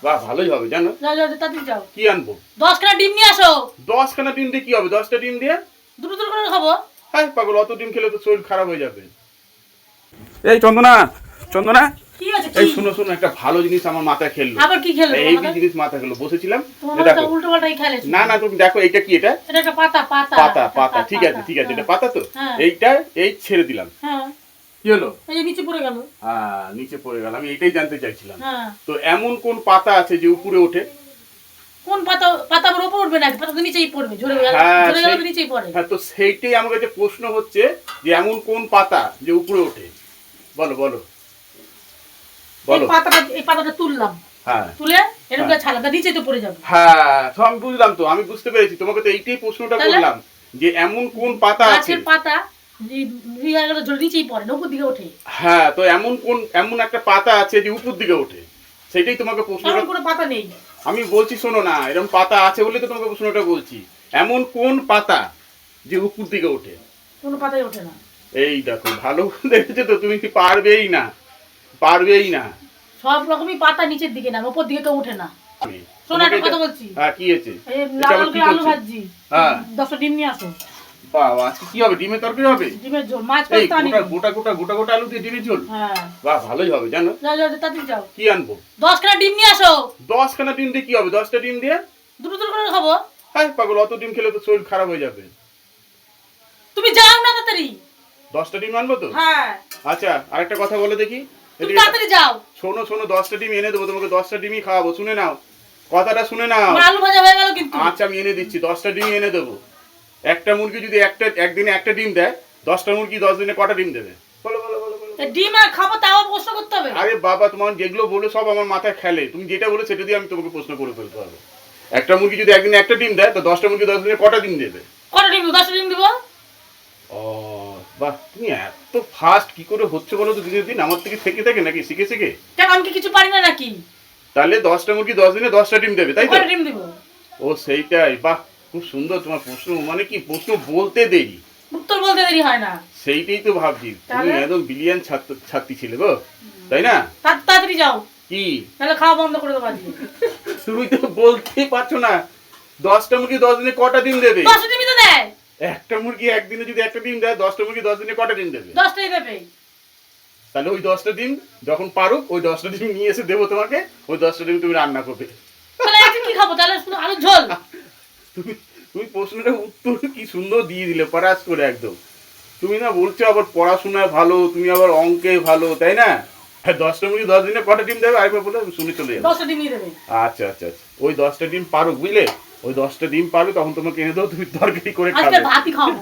বাহ, ভালোই হবে জানো। যাও যাও তাড়াতাড়ি যাও। কি আনবো? 10 খানা ডিম নিয়ে আসো। 10 খানা ডিম দিয়ে কি হবে? 10টা ডিম দিয়ে দুটো দুটো করে খাবো। হ্যাঁ পাগল, অত ডিম খেলে তো শরীর খারাপ হয়ে যাবে। এই চন্দনা, চন্দনা, কি আছে এই কি? শুনো শুনো, একটা ভালো জিনিস আমার মাথায় খেললো। আবার কি খেললো? এই জিনিস মাথায় খেললো, বসেছিলাম। তোমার তো উল্টো পাল্টাই খেলে। না না, তুমি দেখো এটা কি? এটা এটা একটা পাতা পাতা পাতা পাতা, ঠিক আছে ঠিক আছে, এটা পাতা তো। এইটা এই ছেড়ে দিলাম। হ্যাঁ, কি হলো? এই যে নিচে পড়ে গেল। হ্যাঁ, নিচে পড়ে গেল। আমি এটাই জানতে চাইছিলাম। হ্যাঁ, তো এমন কোন পাতা আছে যে উপরে ওঠে? কোন পাতা? পাতা বড় উপরে উঠবে না, পাতা তো নিচেই পড়বে, ঝরে গেল। ঝরে গেল তো নিচেই পড়ে। হ্যাঁ, তো সেইটাই আমার কাছে প্রশ্ন হচ্ছে যে এমন কোন পাতা যে উপরে ওঠে? বলো বলো বলো। এই পাতাটা তুললাম। হ্যাঁ, তুলে এরকম করে ছাড়লাম, নিচে তো পড়ে যাবে। হ্যাঁ, তো আমি বুঝলাম, তো আমি বুঝতে পেরেছি। তোমাকে তো এইটাই প্রশ্নটা করলাম যে এমন কোন পাতা আছে। গাছের পাতা নিচেই পড়ে না, উপর দিকে ওঠে। হ্যাঁ, তো এমন একটা পাতা আছে যে উপর দিকে ওঠে, সেটাই তোমাকে প্রশ্নটা। কোনো পাতা নেই। আমি বলছি শোনো না, এরকম পাতা আছে বলে তো তোমাকে প্রশ্নটা বলছি। এমন কোন পাতা যে উপর দিকে ওঠে? কোনো পাতাই ওঠে না। এই দেখো, ভালো দেখেছো তো, তুমি পারবেই না, পারবেই না। সব রকমই পাতা নিচের দিকে না, উপর দিকে কেউ ওঠে না। শোনো একটা কথা বলছি। হ্যাঁ, কি হয়েছে? এই লাল করে আলু ভাজি। হ্যাঁ, 10টা ডিম নিয়ে আসো। বাহ, আজকে কি হবে? ডিমের তরকারি হবে? ডিমের ঝোল, মাছ এই পাস্তা আনি। গোটা আলু দিয়ে ডিমের ঝোল? হ্যাঁ, বাহ, ভালোই হবে জানো। যাও যাও তাড়াতাড়ি যাও। কি আনবো? 10 খানা ডিম নিয়ে আসো। 10 খানা ডিম দিয়ে কি হবে? 10টা ডিম দিয়ে দুটো দুটো করে খাবো। হ্যাঁ পাগল, অত ডিম খেলে তো শরীর খারাপ হয়ে যাবে। তুমি যাও না তাড়াতাড়ি। 10টা ডিম আনবো তো? হ্যাঁ, আচ্ছা, আরেকটা কথা বলে দেখি। তুমি তাড়াতাড়ি যাও। শোনো শোনো, 10টা ডিম এনে দেবো তোমাকে, 10টা ডিমই খাওয়াবো। শুনে নাও, কথাটা শুনে নাও। আমার আলু ভাজা হয়ে গেল কিন্তু। আচ্ছা, আমি এনে দিচ্ছি, 10টা ডিম এনে দেবো। একটা মুরগি যদি একদিনে একটা ডিম দেয়, 10টা মুরগি 10 দিনে কটা ডিম দেবে? বলো বলো বলো বলো। ডিম আর খাবো তাও প্রশ্ন করতে হবে? আরে বাবা, তোমার যেগুলো বলে সব আমার মাথায় খেলে। তুমি যেটা বলে সেটা দিয়ে আমি তোমাকে প্রশ্ন করে ফেলতে পারবো। একটা মুরগি যদি একদিনে একটা ডিম দেয়, তো 10টা মুরগি 10 দিনে কটা ডিম দেবে? কটা ডিম? 10টা ডিম দিব। ও বাহ, তুমি এত ফাস্ট কি করে হচ্ছে বলো তো দিনের দিন? আমার থেকে থেকে নাকি শিখে শিখে? কেন, আমি কি কিছু পারি না নাকি? তাহলে 10টা মুরগি 10 দিনে 10টা ডিম দেবে, তাই তো? কটা ডিম দিব? ও সেইটাই। বাহ, খুব সুন্দর তোমার প্রশ্ন। মানে কি, প্রশ্ন বলতে দেরি, উত্তর বলতে দেরি হয় না। সেইটাই তো ভাবছি। তুমি একদম ব্রিলিয়ান্ট ছাত্রী ছিলে গো, তাই না? তাড়াতাড়ি যাও। কি? তাহলে খাওয়া বন্ধ করে দেবো আজকে। তুমি তো বলতেই পারছো না। 10টা মুরগি 10 দিনে কটা ডিম দেবে? 10টা ডিমই তো দেয়। একটা মুরগি একদিনে যদি একটা ডিম দেয়, 10টা মুরগি 10 দিনে কটা ডিম দেবে? 10টাই দেবে। তাহলে ওই 10টা ডিম যখন পারুক, ওই 10টা ডিম নিয়ে এসে দেবো তোমাকে। ওই 10টা ডিম তুমি রান্না করবে। তাহলে আজকে কি খাবো? তাহলে শুধু আলুর ঝোল? তুমি প্রশ্নটার উত্তর কি সুন্দর দিয়ে দিলে, পড়াশ করে একদম। তুমি না বলছো আবার পড়াশোনায় ভালো, তুমি আবার অঙ্কে ভালো, তাই না? 10টা মুরগি 10 দিনে কটা ডিম দেবে আরেকবার বলে শুনে চলে যাবে। 10টা ডিমই দেবে। আচ্ছা আচ্ছা আচ্ছা, ওই 10টা ডিম পারুক, বুঝলে? ওই 10টা ডিম পারুক, তখন তোমাকে এনে দেবো, তুমি তরকারি করে আজকে খাবে। ভাতই খাবো।